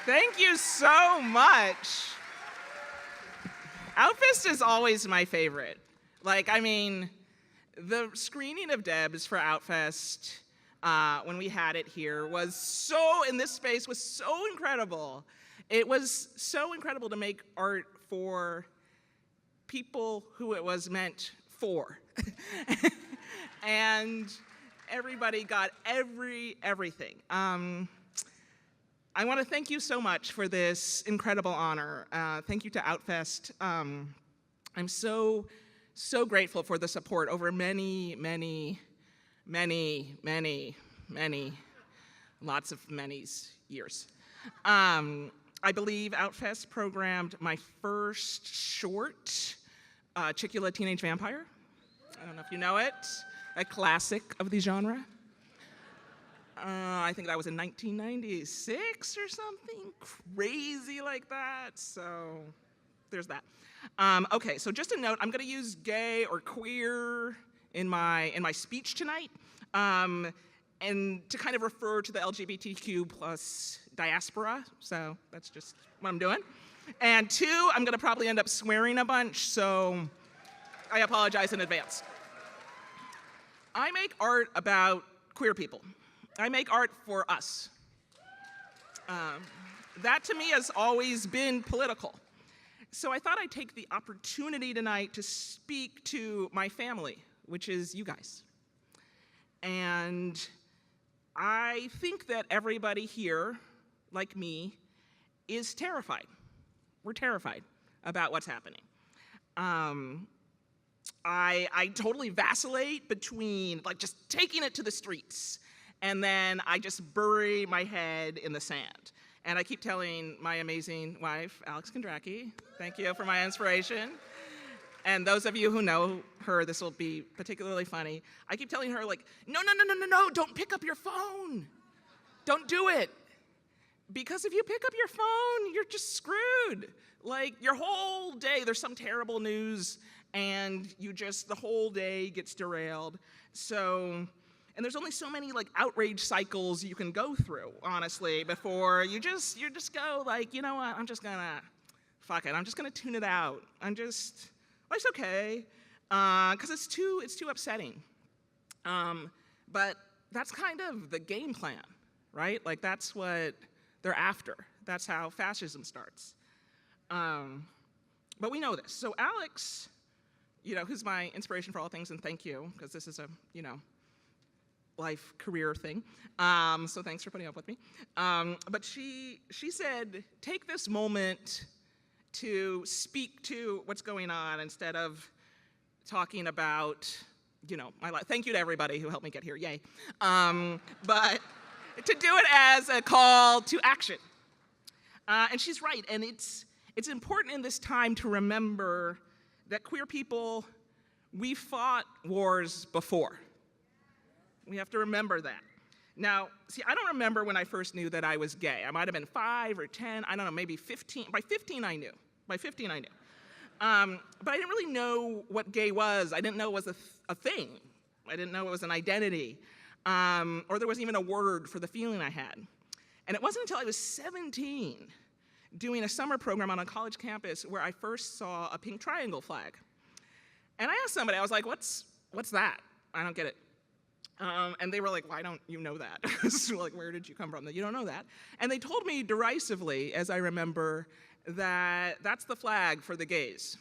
Thank you so much. Outfest is always my favorite. The screening of Debs for Outfest when we had it here in this space was so incredible. It was so incredible to make art for people who it was meant for. And everybody got everything. I want to thank you so much for this incredible honor. Thank you to Outfest. I'm so grateful for the support over many, lots of years. I believe Outfest programmed my first short, Chicula Teenage Vampire. I don't know if you know it, a classic of the genre. I think that was in 1996 or something crazy like that. So there's that. Okay, so just a note, I'm going to use gay or queer in my speech tonight, and to kind of refer to the LGBTQ plus diaspora. So that's just what I'm doing. And two, I'm going to probably end up swearing a bunch, so I apologize in advance. I make art about queer people. I make art for us. That to me has always been political. So I thought I'd take the opportunity tonight to speak to my family, which is you guys. And I think that everybody here, like me, is terrified. We're terrified about what's happening. I totally vacillate between just taking it to the streets, and then I just bury my head in the sand. And I keep telling my amazing wife, Alex Kondracki, thank you for my inspiration. And those of you who know her, this will be particularly funny. I keep telling her, no, don't pick up your phone. Don't do it. Because if you pick up your phone, you're just screwed. Your whole day, there's some terrible news, and the whole day gets derailed. And there's only so many outrage cycles you can go through, honestly, before you just go you know what, fuck it, I'm just gonna tune it out. Life's okay, because it's too upsetting. But that's kind of the game plan, right? That's what they're after. That's how fascism starts. But we know this. So Alex, who's my inspiration for all things, and thank you, because this is a, life career thing. So thanks for putting up with me. But she said, take this moment to speak to what's going on instead of talking about, my life. Thank you to everybody who helped me get here, yay. But to do it as a call to action. And she's right, and it's important in this time to remember that queer people, we fought wars before. We have to remember that. Now, see, I don't remember when I first knew that I was gay. I might have been 5 or 10, I don't know, maybe 15. By 15, I knew. But I didn't really know what gay was. I didn't know it was a thing. I didn't know it was an identity. Or there wasn't even a word for the feeling I had. And it wasn't until I was 17, doing a summer program on a college campus, where I first saw a pink triangle flag. And I asked somebody, I was like, what's that? I don't get it. And they were like, why don't you know that? So where did you come from that you don't know that? And they told me derisively, as I remember, that that's the flag for the gays.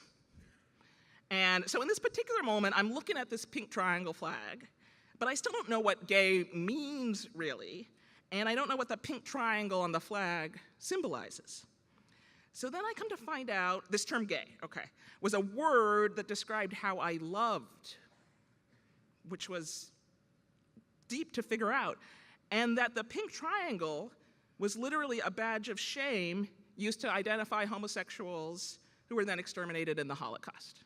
And so in this particular moment, I'm looking at this pink triangle flag, but I still don't know what gay means, really, and I don't know what the pink triangle on the flag symbolizes. So then I come to find out this term gay, was a word that described how I loved, which was deep to figure out, and that the pink triangle was literally a badge of shame used to identify homosexuals who were then exterminated in the Holocaust.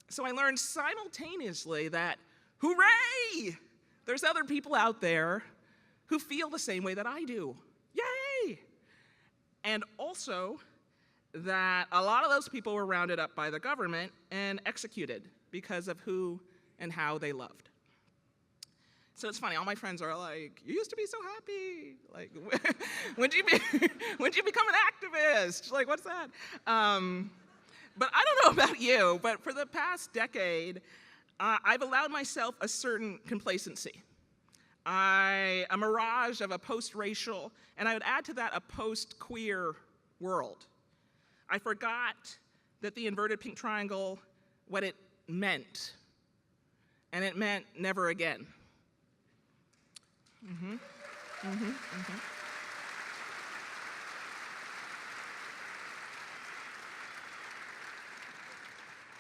So I learned simultaneously that, hooray, there's other people out there who feel the same way that I do. Yay! And also that a lot of those people were rounded up by the government and executed because of who and how they loved. So it's funny, all my friends are like, you used to be so happy. Like, when did you become an activist? Like, what's that? But I don't know about you, but for the past decade, I've allowed myself a certain complacency. A mirage of a post-racial, and I would add to that a post-queer world. I forgot that the inverted pink triangle, what it meant, and it meant never again.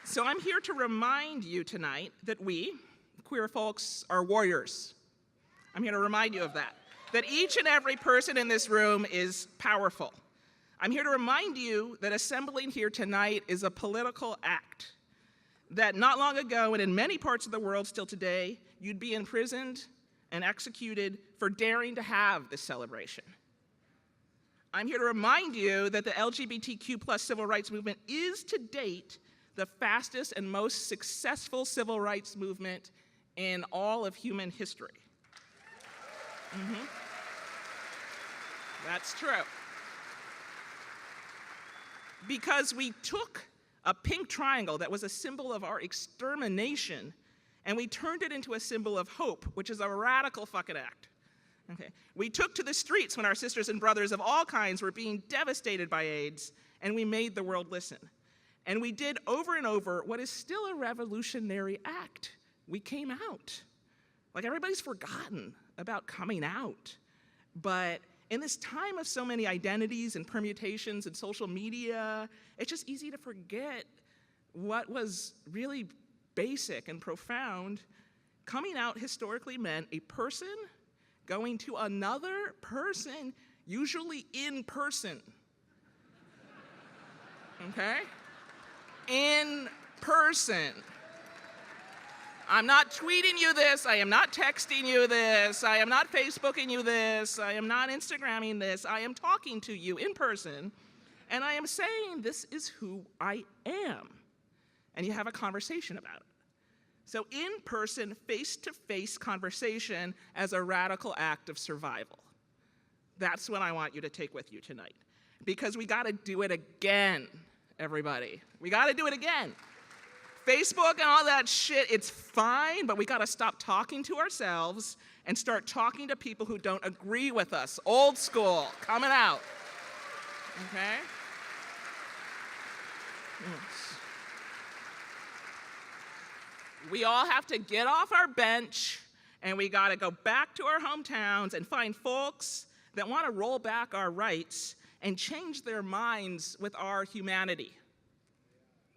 So I'm here to remind you tonight that we, queer folks, are warriors. I'm here to remind you of that each and every person in this room is powerful. I'm here to remind you that assembling here tonight is a political act, that not long ago, and in many parts of the world still today, you'd be imprisoned and executed for daring to have this celebration. I'm here to remind you that the LGBTQ+ civil rights movement is to date the fastest and most successful civil rights movement in all of human history. That's true. Because we took a pink triangle that was a symbol of our extermination and we turned it into a symbol of hope, which is a radical fucking act. Okay. We took to the streets when our sisters and brothers of all kinds were being devastated by AIDS, and we made the world listen. And we did over and over what is still a revolutionary act. We came out. Like, everybody's forgotten about coming out. But in this time of so many identities and permutations and social media, it's just easy to forget what was really basic and profound. Coming out historically meant a person going to another person, usually in person. Okay? In person. I'm not tweeting you this, I am not texting you this, I am not Facebooking you this, I am not Instagramming this, I am talking to you in person, and I am saying this is who I am. And you have a conversation about it. So in-person, face-to-face conversation as a radical act of survival. That's what I want you to take with you tonight. Because we gotta do it again, everybody. We gotta do it again. Facebook and all that shit, it's fine, but we gotta stop talking to ourselves and start talking to people who don't agree with us. Old school, coming out. Okay? Yes. We all have to get off our bench and we gotta go back to our hometowns and find folks that wanna roll back our rights and change their minds with our humanity.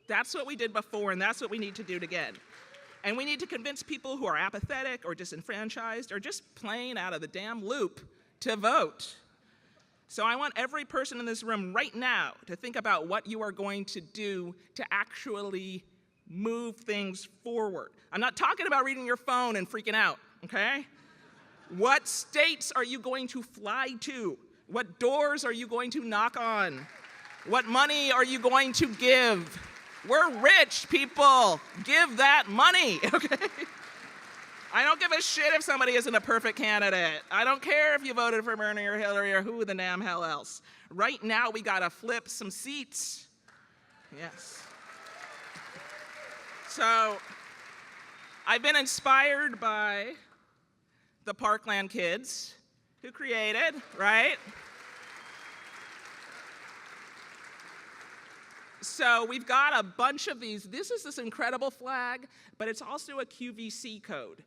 That's what we did before, and that's what we need to do again. And we need to convince people who are apathetic or disenfranchised or just plain out of the damn loop to vote. So I want every person in this room right now to think about what you are going to do to actually move things forward. I'm not talking about reading your phone and freaking out, okay? What states are you going to fly to? What doors are you going to knock on? What money are you going to give? We're rich, people. Give that money, okay? I don't give a shit if somebody isn't a perfect candidate. I don't care if you voted for Bernie or Hillary or who the damn hell else. Right now, we gotta flip some seats. Yes. So, I've been inspired by the Parkland kids who created, right? So we've got a bunch of these. This is this incredible flag, but it's also a QVC code.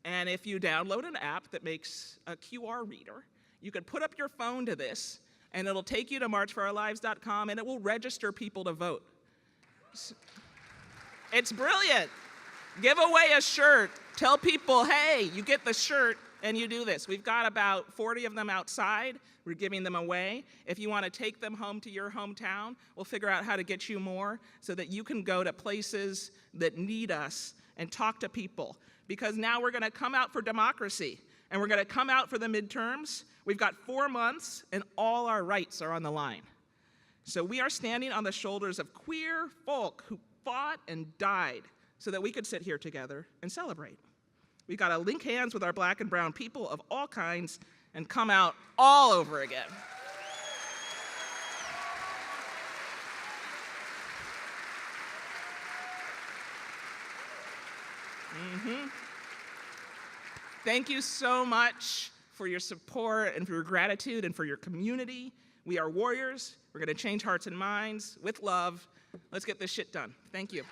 And if you download an app that makes a QR reader, you could put up your phone to this, and it'll take you to marchforourlives.com, and it will register people to vote. It's brilliant. Give away a shirt. Tell people, hey, you get the shirt, and you do this. We've got about 40 of them outside. We're giving them away. If you want to take them home to your hometown, we'll figure out how to get you more so that you can go to places that need us and talk to people. Because now we're going to come out for democracy, and we're going to come out for the midterms. We've got 4 months, and all our rights are on the line. So we are standing on the shoulders of queer folk who fought and died so that we could sit here together and celebrate. We gotta link hands with our Black and brown people of all kinds and come out all over again. Thank you so much for your support and for your gratitude and for your community. We are warriors. We're gonna change hearts and minds with love. Let's get this shit done. Thank you.